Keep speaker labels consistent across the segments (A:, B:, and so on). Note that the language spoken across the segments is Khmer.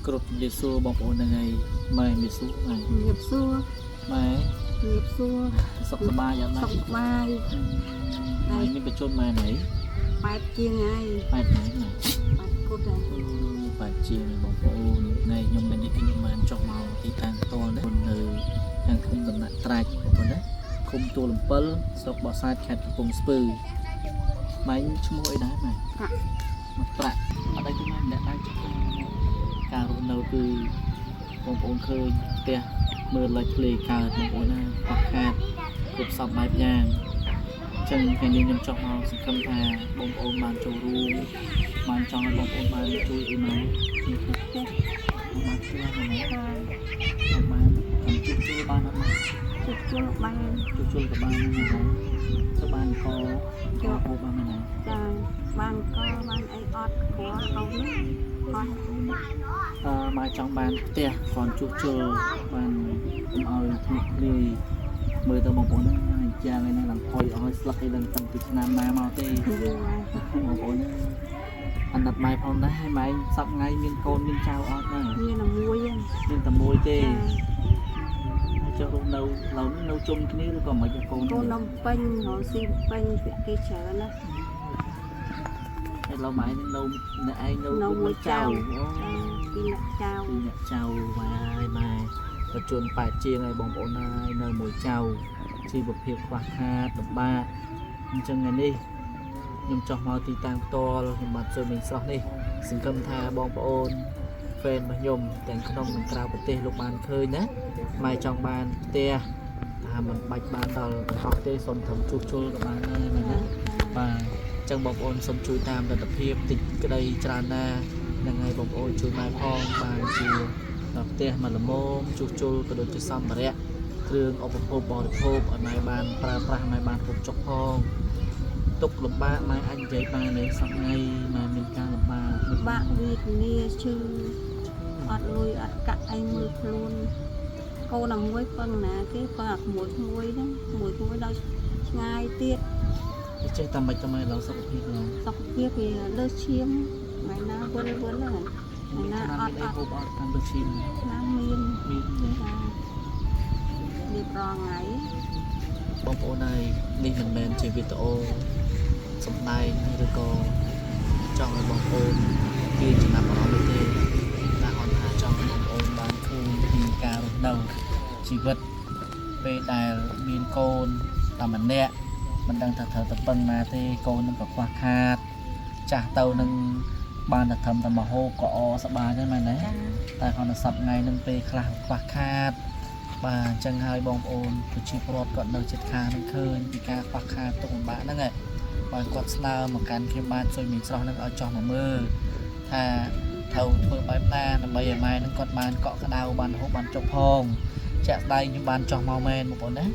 A: គ្រប់ជំរាបសួរបងប្អូនហ្នឹងហើយម៉ែជំរាបសួរម៉ែជំរាបសួរម៉ែជំរាបសួរសុខសប្បាយអត់ម៉ែសុខសប្បាយហើយមានបញ្ជនម៉ែណៃប៉ែតជាងហើយប៉ែតហ្នឹងណាប៉ែតគត់ហើយប៉ែតជាងបងប្អូននេះខ្ញុំមាននេះខ្ញុំបានចុះមកទីតាំងផ្ទាល់នេះនៅខាងឃុំដំណាក់ត្រាច់បងប្អូនណាឃុំទួលអំពិលស្រុកបោះសាទខេត្តកំពង់ស្ពឺម៉ែឈ្មោះអីដែរម៉ែមកប្រាក់អត់ដឹងទេម៉ែអ្នកដែរការរស់នៅគឺបងប្អូនឃើញផ្ទះមើលលេចភ្លេកើតបងប្អូនណាខ្វះខាតគ្រប់សពបែបយ៉ាងអញ្ចឹងថ្ងៃនេះខ្ញុំចង់មកសង្ឃឹមថាបងប្អូនបានចូលរួមបានចង់ឲ្យបងប្អូនបានជួយអីមកខ្ញុំផ្ទះបានជួយណាបានខ្ញុំជួយបានអត់មកជួយបានជួយក៏បានណាទៅបានកចូលហូបបានណាចាបានកបានអីអត់ព្រោះហូបនេះគាត់មកចង់បានផ្ទះគាត់ជួបជុលបានកុំឲ្យធុញគ្រាយមើលទៅបងប្អូនហ្នឹងយ៉ាងឯហ្នឹងឡើងផុយអស់ស្លឹកឯហ្នឹងតាំងពីឆ្នាំណាមកទេបងប្អូនអាណិតម៉ែផងដែរម៉ែសប្ថ្ងៃមានកូនមានចៅអត់ហ្នឹងមានតែមួយមានតែមួយទេចុះនៅនៅជុំគ្នាឬក៏មិនឲ្យកូននៅពេញរកស៊ីពេញពាក់គេច្រើនណាហើយឡូវម៉ែនឹងនៅអ្នកឯងនៅមួយចៅពីអ្នកចៅម៉ែហើយម៉ែក៏ជួនប៉ែតជាងហើយបងប្អូនហើយនៅមួយចៅជីវភាពខ្វះខាតលំបាកអញ្ចឹងថ្ងៃនេះខ្ញុំចោះមកទីតាំងផ្ទាល់ខ្ញុំបាទជួយមីងស្រស់នេះសង្ឃឹមថាបងប្អូនហ្វេនរបស់ខ្ញុំទាំងក្នុងនិងក្រៅប្រទេសលោកបានឃើញណាម៉ែចង់បានផ្ទះថាមិនបាច់បានដល់កោះទេសូមត្រឹមជួសជុលក៏បានដែរមែនណាបាទចឹងបងប្អូនសូមជួយតាមលទ្ធភាពតិចក្តីច្រើនណានឹងឲ្យបងប្អូនជួយម៉ែផងបានជាដល់ផ្ទះមកល្មមជួសជុលក៏ដូចជាសម្ភារៈគ្រឿងឧបភោគបរិភោគឲ្យម៉ែបានប្រើប្រាស់ម៉ែបានហូបចុកផងទុកលំបាកម៉ែអាចនិយាយបាននៅសប្តាហ៍ម៉ែមានការលំបាកវាគ្នាឈឺអត់លុយអត់កាក់អីមើលខ្លួនកូនតែមួយប៉ុណ្ណាគេបើមួយហ្នឹងមួយដល់ឆ្ងាយទៀតចេះតែមិនតែឡើងសុខភាពវាលើសឈាមថ្ងៃណាវិលហើយថ្ងៃណាអត់ហូបអត់តាមលើសឈាមណាមានថារៀបរងថ្ងៃបងប្អូនហើយនេះមិនមែនជាវីដេអូសម្ដែងឬក៏ចង់ឲ្យបងប្អូនគេចំណាប់អារម្មណ៍ទេតែអត់ថាចង់ឲ្យបងប្អូនបានឃើញពីការរស់នៅជីវិតពេលដែលមានកូនតែម្នាក់មិនដឹងថាត្រូវទៅប៉ុណ្ណាទេកូននឹងក៏ខ្វះខាតចាស់ទៅនឹងបានតែត្រឹមតែមកហូបក៏អសប្បាយដែរមែនទេតែគាត់នៅសប្ថ្ងៃនឹងពេលខ្លះខ្វះខាតបាទអញ្ចឹងហើយបងប្អូនប្រជាពលរដ្ឋគាត់នៅជិតខាងនឹងឃើញពីការខ្វះខាតទុកលំបាកហ្នឹងហើយគាត់ស្នើមកកាន់ខ្ញុំបាទជួយមីងស្រស់នឹងឲ្យចោះមកមើលថាត្រូវធ្វើបែបណាដើម្បីឲ្យម៉ែនឹងគាត់បានកក់ក្ដៅបានហូបបានចុកផងជាក់ស្ដែងខ្ញុំបានចោះមកមែនបងប្អូនណា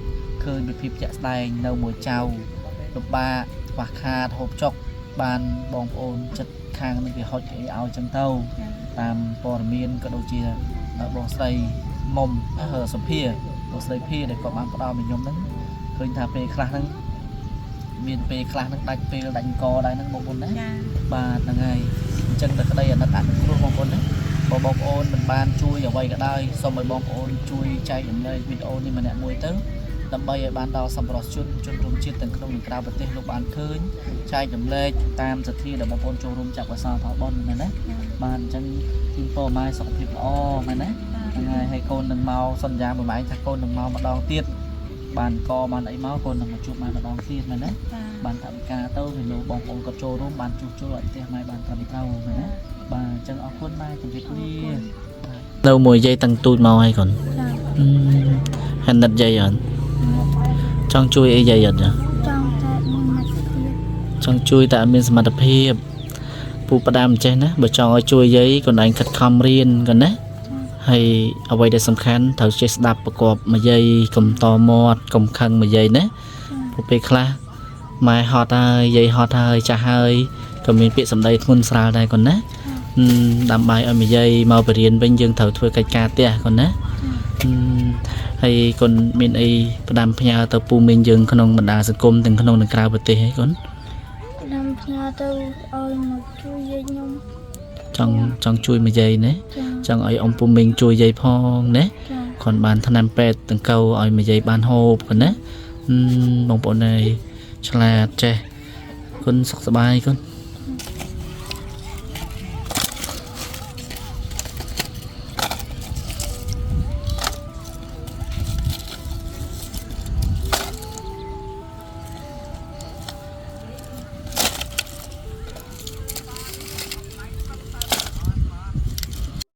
A: ឃើញពីភាពជាក់ស្ដែងនៅមួយចៅលំបាកខ្វះខាតហូបចុកបានបងប្អូនចិត្តខាងនឹងគេហុចអីឲ្យចឹងទៅតាមព័ត៌មានក៏ដូចជាបងស្រីមុំសុភាបងស្រីភាដែលគាត់បានផ្ដល់មកខ្ញុំហ្នឹងឃើញថាពេលខ្លះហ្នឹងមានពេលខ្លះហ្នឹងដាច់ពេលដាច់អង្គដែរហ្នឹងបងប្អូនណាបាទហ្នឹងហើយអញ្ចឹងតែក្តីអាណិតអាគ្រោះបងប្អូនណាបើបងប្អូនមិនបានជួយអ្វីក៏ដោយសូមឲ្យបងប្អូនជួយចែកចម្លែកវីដេអូនេះម្នាក់មួយទៅដើម្បីឲ្យបានដល់សម្រាប់ជនរួមជាតិទាំងក្នុងនិងក្រៅប្រទេសលោកបានឃើញចែកចម្លែកតាមសទ្ធាដែលបងប្អូនចូលរួមចាក់វ៉ាសាផលបនមែនណាបាទអញ្ចឹងទីពោម៉ែសុខភាពល្អមែនណាហ្នឹងហើយហើយកូននឹងមកសន្យាមួយម៉ែថាកូននឹងមកម្ដងទៀតបានកបានអីមកកូននឹងមកជួបម៉ែម្ដងទៀតមែនណាបានថាវិការទៅវាលោកបងប្អូនក៏ចូលរួមបានជួសជុលឲ្យផ្ទះម៉ែបានត្រឹមត្រូវមែនណាបាទអញ្ចឹងអរគុណម៉ែជម្រាបលានៅមួយយាយតាំងទូចមកហើយកូនហានិតយាយអត់ចង់ជួយអីយាយអត់ចង់ជួយតែអត់មានសមត្ថភាពពូផ្ដាំចេះណាបើចង់ឲ្យជួយយាយកូនឯងខិតខំរៀនកូនណាហើយអ្វីដែលសំខាន់ត្រូវចេះស្ដាប់ប្រកបមួយយាយកុំតមាត់កុំខឹងមួយយាយណាព្រោះពេលខ្លះម៉ែហត់ហើយយាយហត់ហើយចាស់ហើយក៏មានពាក្យសម្ដីធ្ងន់ស្រាលដែរកូនណាដើម្បីឲ្យមួយយាយមកបរៀនវិញយើងត្រូវធ្វើកិច្ចការផ្ទះកូនណាហើយកូនមានអីផ្ដាំផ្ញើទៅពូមីងយើងក្នុងបណ្ដាសង្គមទាំងក្នុងនិងក្រៅប្រទេសហើយកូនផ្ដាំផ្ញើទៅឲ្យមកជួយយាយខ្ញុំ ចង់ជួយមួយយាយណាចង់ឲ្យអំពុំមីងជួយយាយផងណាគាត់បានថ្នាំពេទ្យតង្កូវឲ្យមួយយាយបានហូបគាត់ណាបងប្អូនអើយឆ្លាតចេះគុណសុខសប្បាយគុណ